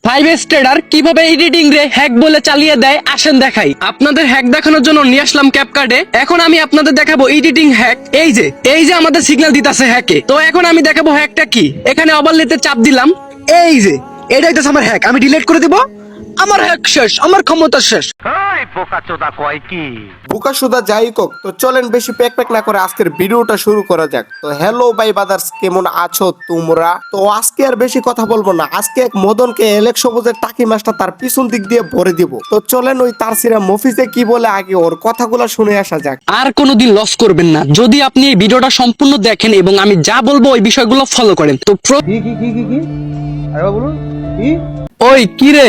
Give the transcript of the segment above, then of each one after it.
5S tedder কিভাবে editing রে hack বলে চালিয়ে দেয় আসেন দেখাই। আপনাদের হ্যাক দেখানোর জন্য নিয়ে আসলাম ক্যাপকার্ডে। এখন আমি আপনাদের দেখাবো এডিটিং হ্যাক। এই যে আমাদের সিগন্যাল দিতেছে হ্যাকে। তো এখন আমি দেখাবো হ্যাকটা কি। এখানে ওভারলেতে চাপ দিলাম। এই যে এটাই তো আমার হ্যাক। আমি ডিলিট করে দিব। আমার হ্যাক শেষ, আমার ক্ষমতা শেষ। বোকাচোদা যাই হোক, তো চলেন বেশি প্যাক প্যাক না করে আজকের ভিডিওটা শুরু করা যাক। তো হ্যালো বাই বাদার্স, কেমন আছো তোমরা? তো আজকে আর বেশি কথা বলবো না। আজকে এক মদনকে এলেক সবুজের টাকি মাছটা তার পিছন দিক দিয়ে ভরে দিব। তো চলেন ওই তারসিরা মফিজে কি বলে আগে ওর কথাগুলো শুনে আসা যাক। আর কোনোদিন লস করবেন না যদি আপনি এই ভিডিওটা সম্পূর্ণ দেখেন এবং আমি যা বলবো ওই বিষয়গুলো ফলো করেন। তো ওই কিরে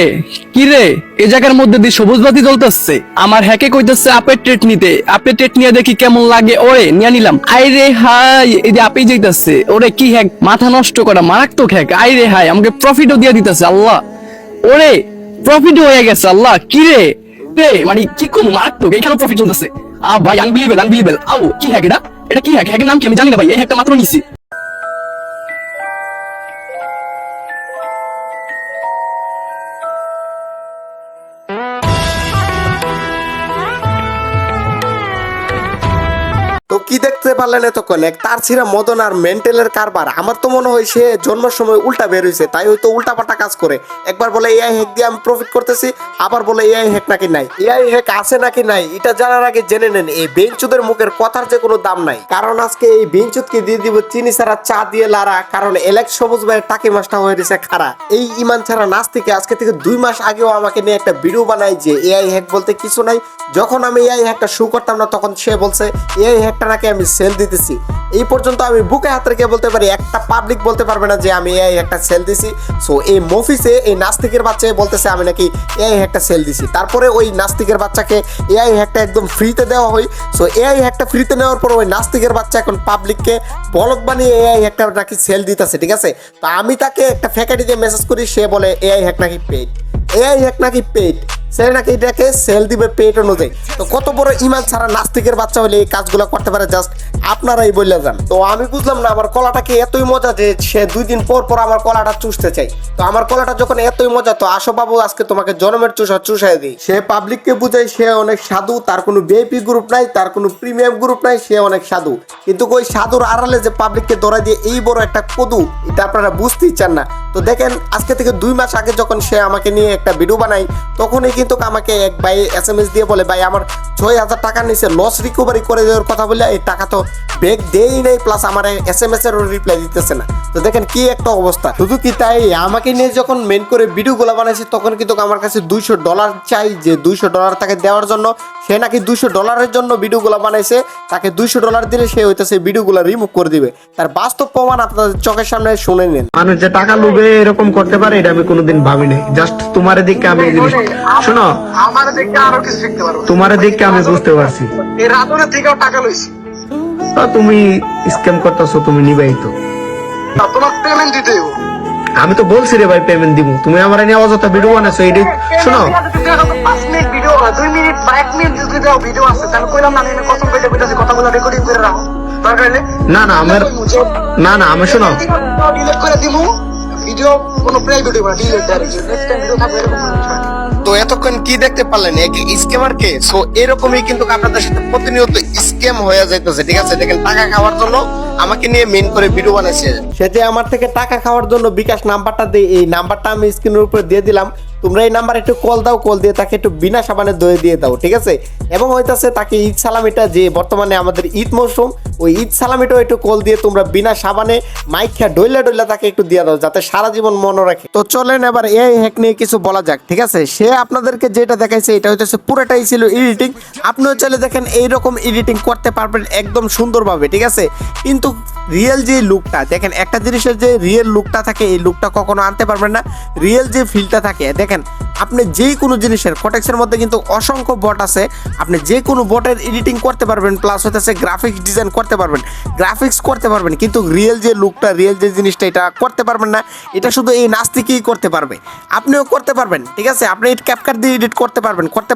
এই জায়গার মধ্যে দিয়ে সবুজ বাতি জ্বলতেছে। আমার হ্যাকে কইতেছে আপের ট্রেট নিতে। আপের ট্রেট নিয়ে দেখি কেমন লাগে। ওরে নিয়ে নিলাম। আইরে হাই, এই যে আপেই যাইতেছে। ওরে কি হ্যাক, মাথা নষ্ট করা মারাত্মক হ্যাক। আইরে হাই, আমাকে প্রফিটও দিয়ে দিতেছে। আল্লাহ, ওরে প্রফিট হয়ে গেছে। আল্লাহ কিরে রে, মানে কি কোন মারাত্মক, এখানে প্রফিট চলতেছে। ভাই আনবিলিভেবল। আও কি হ্যাক এটা কি হ্যাক? হ্যাকের নাম কি আমি জানি না ভাই। এই হ্যাকটা মাত্র নিছি। তো কি দেখতে পারলেন এতক্ষণ? এক তারসিরা মদন আর মেন্টালের কারবার। আমার তো মনে হয় সে জন্মের সময় উল্টা বের হয়েছে, তাই হয়তো উল্টা পাল্টা কাজ করে। একবার বলে এআই হ্যাক দিয়ে আমি প্রফিট করতেছি, আবার বলে এআই হ্যাক নাকি নাই। এআই হ্যাক আছে নাকি নাই এটা জানার আগে জেনে নেন এই বেঞ্চুদের মুখের কথার যে কোনো দাম নাই। কারণ আজকে এই বেঞ্চুদকে দিয়ে দিব চিনি ছাড়া চা দিয়ে লারা। কারণ এলেক সবুজ ভাইয়ের টাকি মাছটা হয়ে গেছে খারা। এই ইমান ছাড়া নাচ থেকে আজকে থেকে 2 মাস আগেও আমাকে নিয়ে একটা ভিডিও বানাই যে এআই হ্যাক বলতে কিছু নাই। যখন আমি এআই হ্যাকটা শুরু করতাম না তখন সে বলছে এআই হ্যাকটা নাকি আমি সেল দিতেছি। এই পর্যন্ত আমি বুকে হাত রেখে বলতে পারি একটা পাবলিক বলতে পারবে না যে আমি এআই একটা সেল দিছি। সো এই মফিসে এই নাস্তিকের বাচ্চা বলতেছে আমি নাকি এআই একটা সেল দিছি। তারপরে ওই নাস্তিকের বাচ্চাকে এআই হ্যাকটা একদম ফ্রিতে দেওয়া হয়। সো এআই হ্যাকটা ফ্রিতে নেওয়ার পর ওই নাস্তিকের বাচ্চা এখন পাবলিককে বলক বানিয়ে এআই হ্যাকটা নাকি সেল দিতেছে, ঠিক আছে? তো আমি তাকে একটা ফ্যাকাটি দিয়ে মেসেজ করি, সে বলে এআই হ্যাক নাকি পেইড। এআই হ্যাক নাকি পেইড, সে নাকি এটাকে সেল দিবে পেট অনুযায়ী। তো কত বড় ইমান ছাড়া নাস্তিকের বাচ্চা হলে এই কাজগুলো করতে পারে জাস্ট আপনারাই বলে যান। তো আমি বুঝলাম না আমার কলাটাকে এতই মজা যে সে 2 দিন পর পর আমার কলাটা চুষতে চাই। তো আমার কলাটা যখন এতই মজা, তো আসো বাবু আজকে তোমাকে জন্মের চুষাই দিই। সে পাবলিককে বুঝাই সে অনেক সাধু, তার কোনো ভিআইপি গ্রুপ নাই, তার কোনো প্রিমিয়াম গ্রুপ নাই, সে অনেক সাধু। কিন্তু ওই সাধুর আড়ালে যে পাবলিককে ধরাই দিয়ে এই বড় একটা কদু, এটা আপনারা বুঝতেই চান না। তো দেখেন আজকে থেকে 2 মাস আগে যখন সে আমাকে নিয়ে একটা ভিডিও বানাই, তখনই কিন্তু আমাকে এক ভাই SMS দিয়ে বলে ভাই আমার 6000 টাকা নিচে লস রিকভারি করে দেওয়ার কথা বলে এই টাকা তো ব্যাক দেই নাই, প্লাস আমার SMS এর রিপ্লাই দিতেছে না। তো দেখেন কি একটা অবস্থা। শুধু কি তাই, আমাকে নিয়ে যখন মেন করে ভিডিওগুলো বানাইছি তখন কিন্তু আমার কাছে $200 চাই, যে $200 তাকে দেওয়ার জন্য। সে নাকি $200 জন্য ভিডিওগুলো বানাইছে, তাকে $200 দিলে সে হইতেছে ভিডিওগুলো রিমুভ করে দিবে। তার বাস্তব প্রমাণ আপনাদের চোখের সামনে শুনে নিন। মানুষ যে টাকা লোভে এরকম করতে পারে এটা আমি কোনোদিন ভাবিনি। জাস্ট তোমার দিকে আমি শোনো, আমার দেখে আরো কিছু শিখতে পারবো। তোমার দিকে আমি বুঝতে পারছি এই রাধুনের থেকেও টাকা লইছি। তা তুমি স্ক্যাম করতেছো, তুমি নিবাই তো। তোমার পেমেন্ট দিতে হইব। আমি তো বলছি রে ভাই পেমেন্ট দিব, তুমি আমার নিয়ে অযথা ভিডিও বানাইছো। এইটা শোনো, 5 মিনিট ভিডিও, 2 মিনিট বা 1 মিনিট যদি দাও ভিডিও আছে, তাহলে কইলাম না আমি কসম কইতে কইতাছি কথাগুলো রেকর্ডিং করে রাখো। দরকার হলে না আমি শোনো, ডিলিট করে দিমু ভিডিও, কোনো প্রাইভেট হইব না, delete direct. Next time video থাকবে এরকম কোনো বিষয় না। তো এতক্ষণ কি দেখতে পারলেন এক স্ক্যামারকে? সো এরকমই কিন্তু আপনাদের সাথে প্রতিনিয়ত স্ক্যাম হয়ে যাইতেছে, ঠিক আছে? দেখেন টাকা খাওয়ার জন্য আমাকে নিয়ে মেন করে ভিডিও বানাইছে। সে যে আমার থেকে টাকা খাওয়ার জন্য বিকাশ নাম্বারটা দেয়, এই নাম্বারটা আমি স্ক্রিনের উপরে দিয়ে দিলাম। তোমরা এই নাম্বারে একটু কল দাও, কল দিয়ে তাকে একটু বিনা সাবানে দই দিয়ে দাও, ঠিক আছে? এবং হইতাছে তাকে ঈদ সালামিটা, যে বর্তমানে আমাদের ঈদ মৌসুম, ওই ঈদ সালামিটাও একটু কল দিয়ে তোমরা বিনা সাবানে মাইখা ডইলা তাকে একটু দিয়ে দাও, যাতে সারা জীবন মনে রাখে। তো চলেন এবার এই হ্যাক নিয়ে কিছু বলা যাক, ঠিক আছে? সে আপনাদেরকে যেটা দেখাইছে এটা হইতেছে পুরোটাই ছিল এডিটিং। আপনিও চাইলে দেখেন এইরকম এডিটিং করতে পারবেন একদম সুন্দরভাবে, ঠিক আছে? কিন্তু রিয়েল যে লুকটা দেখেন, একটা জিনিসের যে রিয়েল লুকটা থাকে এই লুকটা কখনো আনতে পারবেন না। রিয়েল যে ফিলটা থাকে দেখেন, আপনি যে কোনো জিনিসের কটেক্সের মধ্যে কিন্তু অসংখ্য বট আছে, আপনি যে কোনো বটের এডিটিং করতে পারবেন, প্লাস হইতেছে গ্রাফিক্স ডিজাইন করতে পারবেন, গ্রাফিক্স করতে পারবেন। কিন্তু রিয়েল যে লুকটা, রিয়েল যে জিনিসটা, এটা করতে পারবেন না। এটা শুধু এই নাস্তিকই করতে পারবে। আপনিও করতে পারবেন, ঠিক আছে? আপনি এই ক্যাপকাট দিয়ে এডিট করতে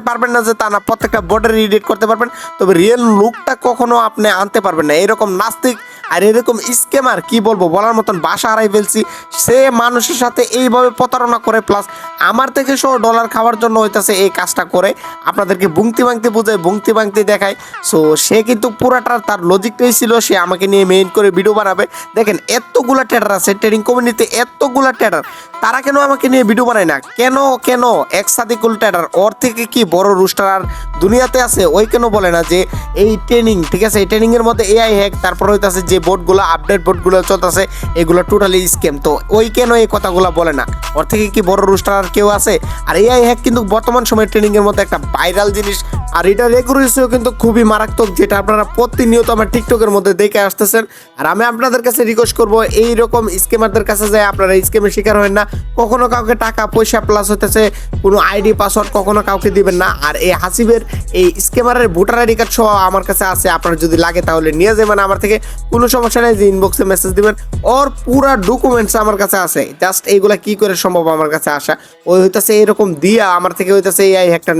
পারবেন না যে তা না, প্রত্যেকটা বটের এডিট করতে পারবেন, তবে রিয়েল লুকটা কখনো আপনি আনতে পারবেন না। এরকম নাস্তিক আর এরকম স্ক্যামার কি বলবো, বলার মতন ভাষা হারাই ফেলছি। সে মানুষের সাথে এইভাবে প্রতারণা করে, প্লাস আমার থেকে $100 খাওয়ার জন্য হইতাছে এই কাজটা করে, আপনাদেরকে বুংতি বাংতি বোঝায়, বুংতি বাংতি দেখায়। সো সে কিন্তু পুরাটা তার লজিকটাই ছিল সে আমাকে নিয়ে মেইন করে ভিডিও বানাবে। দেখেন এতগুলা ট্রেডার আছে ট্রেডিং কমিউনিটিতে, এতগুলা ট্রেডার, তারা কেন আমাকে নিয়ে ভিডিও বানায় না? কেন কেন এক সাদিকুল ট্রেডার, ওর থেকে কি বড় রুস্টার আর দুনিয়াতে আছে? ওই কেন বলে না যে এই ট্রেনিং, ঠিক আছে, এই ট্রেনিং এর মধ্যে এআই হ্যাক, তারপর হইতাছে যে বোর্ডগুলো আপডেট বোর্ডগুলো চলতেছে এগুলো টোটালি স্ক্যাম। তো ওই কেন এই কথাগুলো বলে না? ওর থেকে কি বড় রুস্টার আর কেউ আছে? আর এআই হ্যাক কিন্তু বর্তমান সময়ে ট্রেনিং এর মধ্যে একটা ভাইরাল জিনিস, আর এটার রেগুলেশনও কিন্তু খুবই মারাত্মক, যেটা আপনারা প্রতিনিয়ত আমার টিকটকের মধ্যে দেখে আসতেছেন। আর আমি আপনাদের কাছে রিকোয়েস্ট করবো, এইরকম স্ক্যামারদের কাছে যায় আপনারা স্ক্যামের শিকার হন না। কখনো কাউকে টাকা পয়সা প্লাস হতেছে কোনো আইডি পাসওয়ার্ড কখনো কাউকে দিবেন না। আর এই হাসিবের এই স্ক্যামারের ভোটার আইডি কার্ড সহ আমার কাছে আছে, আপনার যদি লাগে তাহলে নিয়ে যাবেন আমার থেকে, কোনো সমস্যা নেই। যে ইনবক্সে মেসেজ দিবেন, ওর পুরা ডকুমেন্টস আমার কাছে আছে। জাস্ট এইগুলা কি করে সম্ভব আমার কাছে আসা? ওই হইতাছে এরকম দিয়া আমার থেকে হইতাছে এআই হ্যাকটা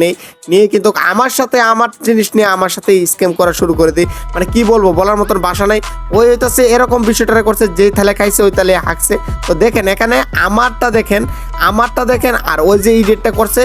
নিয়ে কিন্তু আমার সাথে আমার জিনিস নিয়ে আমার সাথে স্ক্যাম করা শুরু করে দিই। মানে কি বলবো, বলার মতন ভাষা নাই। ওই হইতাছে এরকম বিষয়টা করছে, যেই থালে খাইছে ওই তালে হাঁকছে। তো দেখেন এখানে আমারটা দেখেন আর ওই যে ইডিটটা করছে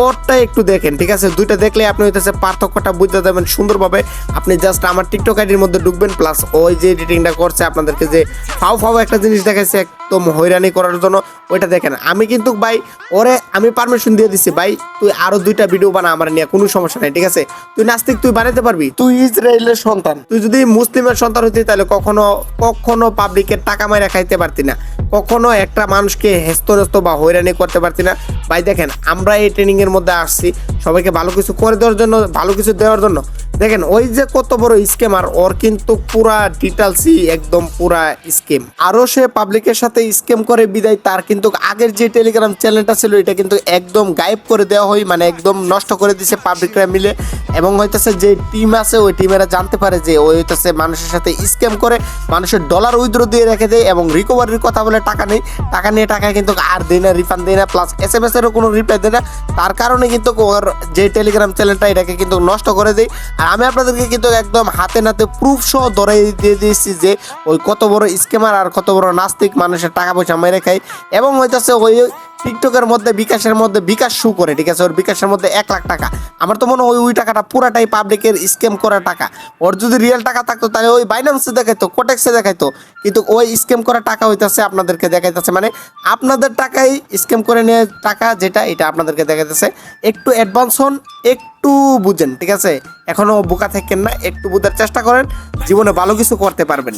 ওরটা একটু দেখেন, ঠিক আছে? দুইটা দেখলে আপনি হইতেছে পার্থক্যটা বুঝতে যাবেন সুন্দরভাবে। আপনি জাস্ট আমার টিকটক আইডির মধ্যে ঢুকবেন, প্লাস ওই যে এডিটিংটা করছে আপনাদেরকে যে ফাও একটা জিনিস দেখাইছে একদম হয়রানি করার জন্য, ওইটা দেখেন। আমি কিন্তু ভাই ওরে আমি পারমিশন দিয়ে দিছি, ভাই তুই আরো 2টা ভিডিও বানা আমার নিয়ে, কোনো সমস্যা নাই, ঠিক আছে? তুই নাস্তিক, তুই বানাইতে পারবি, তুই ইসরায়েলের সন্তান, তুই যদি মুসলিমের সন্তান হইতি তাহলে কখনো পাবলিকের টাকা মাইরা খাইতে পারতি না, কখনো একটা মানুষকে হেস্তনেস্ত বা হয়রানি করতে পারতি না। ভাই দেখেন আমরা এই ট্রেনিং এর মধ্যে আসছি সবাইকে ভালো কিছু করে দেওয়ার জন্য, ভালো কিছু দেওয়ার জন্য। দেখেন ওই যে কত বড় স্ক্যামার, ওর কিন্তু পুরা ডিটেলসই একদম পুরা স্ক্যাম। আরো সে পাবলিকের সাথে স্ক্যাম করে বিদায় তার কিন্তু আগের যে টেলিগ্রাম চ্যানেলটা ছিল এটা কিন্তু একদম গায়েব করে দেওয়া হয়, মানে একদম নষ্ট করে দিছে পাবলিকরা মিলে। এবং হইতেছে যে টিম আছে ওই টিমেরা জানতে পারে যে ওই হইতেছে মানুষের সাথে স্ক্যাম করে, মানুষের ডলার উইথড্র দিয়ে রেখে দেয় এবং রিকভারির কথা বলে টাকা নেই, টাকা নিয়ে টাকা কিন্তু আর দেয় না, রিফান্ড দেয় না, প্লাস SMS এরও কোনো রিপ্লাই দেয় না। তার কারণে কিন্তু ওর যে টেলিগ্রাম চ্যানেলটা এটাকে কিন্তু নষ্ট করে দেয়। আর আমি আপনাদেরকে কিন্তু একদম হাতে নাতে প্রুফ সহ ধরে দিয়ে দিয়েছি যে ওই কত বড় স্ক্যামার আর কত বড় নাস্তিক, মানুষের টাকা পয়সা মেরে খায়। এবং হইতেছে ওই টিকটকের মধ্যে বিকাশ শু করে, ঠিক আছে? ওর বিকাশের মধ্যে 1 লাখ টাকা। আমার তো মনে হয় ওই টাকাটা পুরাটাই পাবলিকের স্ক্যাম করা টাকা। ওর যদি রিয়েল টাকা থাকতো তাহলে ওই বাইন্যান্সে দেখাইতো, কোটেক্সে দেখাইতো, কিন্তু ওই স্ক্যাম করা টাকা হইতেছে আপনাদেরকে দেখাইতেছে, মানে আপনাদের টাকাই স্ক্যাম করে নিয়ে টাকা, যেটা এটা আপনাদেরকে দেখাইতেছে। একটু অ্যাডভান্স হন, একটু বুঝেন, ঠিক আছে? এখনো বোকা থাকেন না, একটু বুঝার চেষ্টা করেন, জীবনে ভালো কিছু করতে পারবেন।